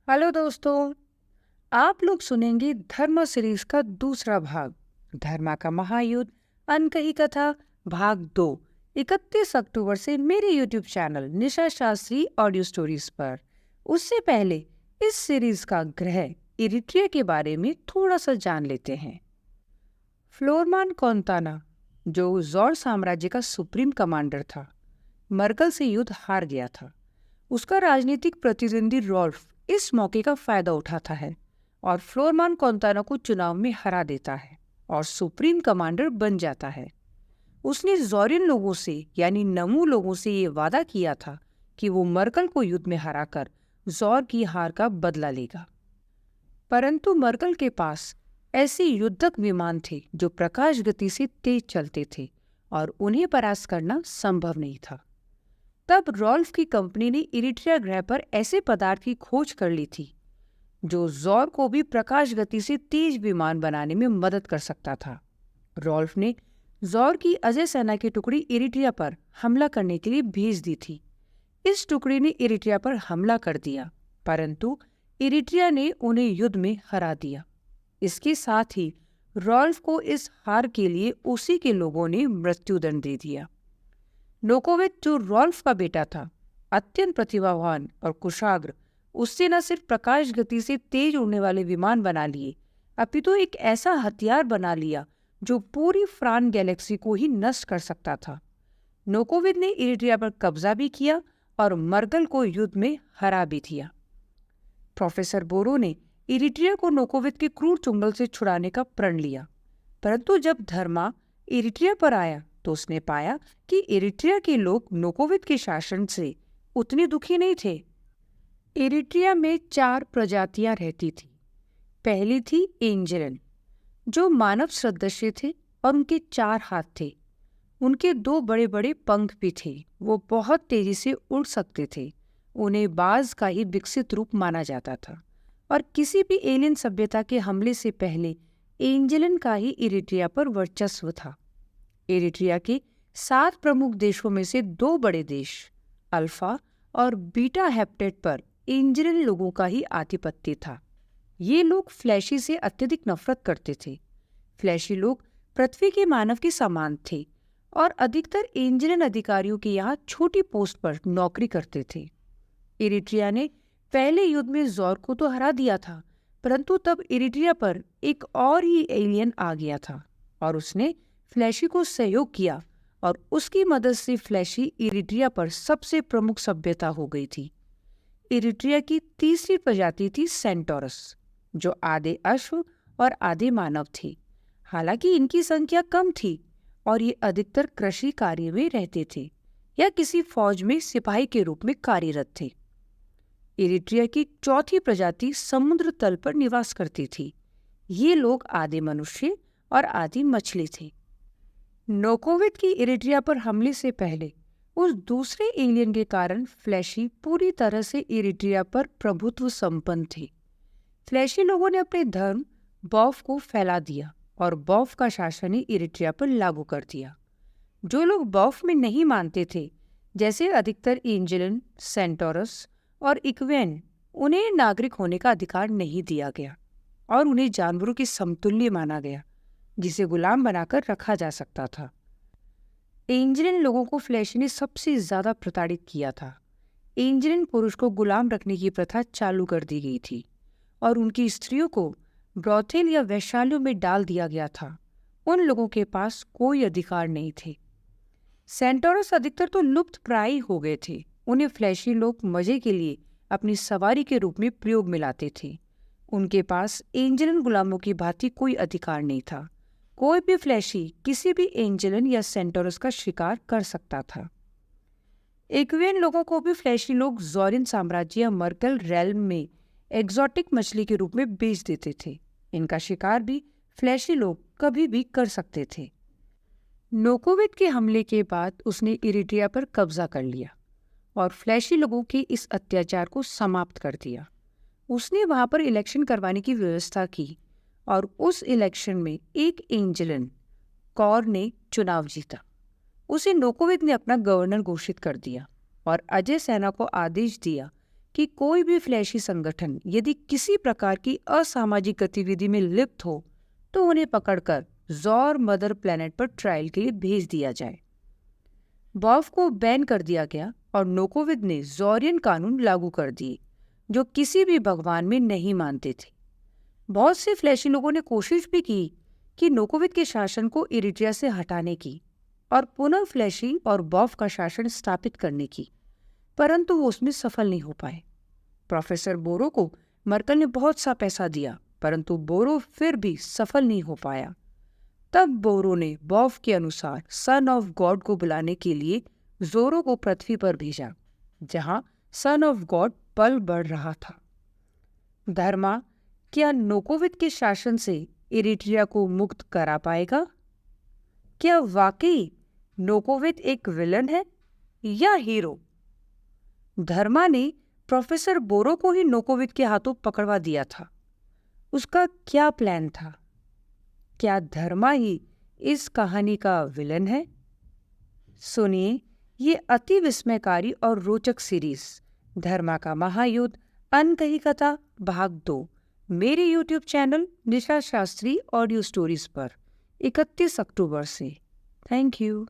Hello दोस्तों। आप लोग सुनेंगे धर्मा सीरीज का दूसरा भाग, धर्मा का महायुद्ध अनकही कथा भाग 2, 31 अक्टूबर से मेरे यूट्यूब चैनल निशा शास्त्री ऑडियो स्टोरीज पर। उससे पहले इस सीरीज का ग्रह इरिट्रिया के बारे में थोड़ा सा जान लेते हैं। फ्लोरमान कॉन्ताना, जो जॉर साम्राज्य का सुप्रीम कमांडर था, मर्कल से युद्ध हार गया था। उसका राजनीतिक प्रतिद्वंदी रॉल्फ इस मौके का फायदा उठाता है और फ्लोरमान कॉन्ताना को चुनाव में हरा देता है और सुप्रीम कमांडर बन जाता है। उसने जॉरियन लोगों से यानी नमू लोगों से ये वादा किया था कि वो मर्कल को युद्ध में हराकर जॉर की हार का बदला लेगा। परंतु मर्कल के पास ऐसे युद्धक विमान थे जो प्रकाश गति से तेज चलते थे और उन्हें परास्त करना संभव नहीं था। तब रॉल्फ की कंपनी ने इरिट्रिया ग्रह पर ऐसे पदार्थ की खोज कर ली थी जो जॉर को भी प्रकाश गति से तेज विमान बनाने में मदद कर सकता था। रॉल्फ ने जॉर की अजय सेना की टुकड़ी इरिट्रिया पर हमला करने के लिए भेज दी थी। इस टुकड़ी ने इरिट्रिया पर हमला कर दिया, परंतु इरिट्रिया ने उन्हें युद्ध में हरा दिया। इसके साथ ही रॉल्फ को इस हार के लिए उसी के लोगों ने मृत्युदंड दे दिया। नोकोविच, जो रॉल्फ का बेटा था, अत्यंत प्रतिभावान और कुशाग्र, उससे न सिर्फ प्रकाश गति से तेज उड़ने वाले विमान बना लिए, अपितु एक ऐसा हथियार बना लिया जो पूरी फ्रान गैलेक्सी को ही नष्ट कर सकता था। नोकोविच ने इरिट्रिया पर कब्जा भी किया और मर्गल को युद्ध में हरा भी दिया। प्रोफेसर बोरो ने इरिट्रिया को नोकोविच के क्रूर चुंगल से छुड़ाने का प्रण लिया, परंतु जब धर्मा इरिट्रिया पर आया तो उसने पाया कि इरिट्रिया के लोग नोकोविच के शासन से उतने दुखी नहीं थे। इरिट्रिया में 4 प्रजातियां रहती थी। पहली थी एंजेलन, जो मानव सदृश थे और उनके 4 हाथ थे। उनके 2 बड़े बड़े पंख भी थे। वो बहुत तेजी से उड़ सकते थे। उन्हें बाज का ही विकसित रूप माना जाता था और किसी भी एलियन सभ्यता के हमले से पहले एंजेलन का ही इरिट्रिया पर वर्चस्व था। इरिट्रिया के 7 प्रमुख देशों में से 2 बड़े देश अल्फा और बीटा हेप्टेट पर एंजेलन लोगों का ही आधिपत्य था। ये लोग फ्लैशी से अत्यधिक नफरत करते थे। फ्लैशी लोग पृथ्वी के मानव के समान थे और अधिकतर एंजेलन अधिकारियों के यहाँ छोटी पोस्ट पर नौकरी करते थे। इरिट्रिया ने पहले युद्ध में जॉर को तो हरा दिया था, परंतु तब इरिट्रिया पर एक और ही एलियन आ गया था और उसने फ्लैशी को सहयोग किया और उसकी मदद से फ्लैशी इरिट्रिया पर सबसे प्रमुख सभ्यता हो गई थी। इरिट्रिया की तीसरी प्रजाति थी सेंटोरस, जो आधे अश्व और आधे मानव थे। हालांकि इनकी संख्या कम थी और ये अधिकतर कृषि कार्य में रहते थे या किसी फौज में सिपाही के रूप में कार्यरत थे। इरिट्रिया की चौथी प्रजाति समुद्र तल पर निवास करती थी। ये लोग आधे मनुष्य और आधी मछली थे। नोकोविच की इरिट्रिया पर हमले से पहले उस दूसरे एलियन के कारण फ्लैशी पूरी तरह से इरिट्रिया पर प्रभुत्व संपन्न थे। फ्लैशी लोगों ने अपने धर्म बॉफ को फैला दिया और बॉफ का शासन ही इरिट्रिया पर लागू कर दिया। जो लोग बॉफ में नहीं मानते थे, जैसे अधिकतर एंजेलन, सेंटोरस और इक्वेन, उन्हें नागरिक होने का अधिकार नहीं दिया गया और उन्हें जानवरों के समतुल्य माना गया जिसे गुलाम बनाकर रखा जा सकता था। एंजेलन लोगों को फ्लैशी ने सबसे ज्यादा प्रताड़ित किया था। एंजेलन पुरुष को गुलाम रखने की प्रथा चालू कर दी गई थी और उनकी स्त्रियों को ब्रॉथेल या वैश्यालयों में डाल दिया गया था। उन लोगों के पास कोई अधिकार नहीं थे। सेंटोरस अधिकतर तो लुप्त प्राय हो गए थे। उन्हें फ्लैशी लोग मजे के लिए अपनी सवारी के रूप में प्रयोग में लाते थे। उनके पास एंजेलन गुलामों की भांति कोई अधिकार नहीं था। कोई भी फ्लैशी किसी भी एंजेलन या सेंटोरस का शिकार कर सकता था। एक्वियन लोगों को भी फ्लैशी लोग जॉरियन साम्राज्य या मर्कल रेल्म में एक्सोटिक मछली के रूप में बेच देते थे। इनका शिकार भी फ्लैशी लोग कभी भी कर सकते थे। नोकोविच के हमले के बाद उसने इरिट्रिया पर कब्जा कर लिया और फ्लैशी लोगों के इस अत्याचार को समाप्त कर दिया। उसने वहां पर इलेक्शन करवाने की व्यवस्था की और उस इलेक्शन में एक एंजेलन कौर ने चुनाव जीता। उसे नोकोविच ने अपना गवर्नर घोषित कर दिया और अजय सेना को आदेश दिया कि कोई भी फ्लैशी संगठन यदि किसी प्रकार की असामाजिक गतिविधि में लिप्त हो तो उन्हें पकड़कर जॉर मदर प्लैनेट पर ट्रायल के लिए भेज दिया जाए। बॉफ को बैन कर दिया गया और नोकोविद ने जॉरियन कानून लागू कर दिए जो किसी भी भगवान में नहीं मानते थे। बहुत से फ्लैशी लोगों ने कोशिश भी की कि नोकोविद के शासन को इरिट्रिया से हटाने की और पुनः फ्लैशी और बॉफ का शासन स्थापित करने की, परंतु वो उसमें सफल नहीं हो पाए। प्रोफेसर बोरो को मर्कल ने बहुत सा पैसा दिया, परंतु बोरो फिर भी सफल नहीं हो पाया। तब बोरो ने बॉफ के अनुसार सन ऑफ गॉड को बुलाने के लिए जोरो को पृथ्वी पर भेजा, जहां सन ऑफ गॉड पल बढ़ रहा था। धर्मा क्या नोकोविद के शासन से इरिट्रिया को मुक्त करा पाएगा? क्या वाकई नोकोविद एक विलन है या हीरो? धर्मा ने प्रोफेसर बोरो को ही नोकोविद के हाथों पकड़वा दिया था। उसका क्या प्लान था? क्या धर्मा ही इस कहानी का विलन है? सुनिए ये अति विस्मयकारी और रोचक सीरीज धर्मा का महायुद्ध अनकही कथा भाग 2 मेरे YouTube चैनल निशा शास्त्री ऑडियो स्टोरीज पर 31 अक्टूबर से। Thank you.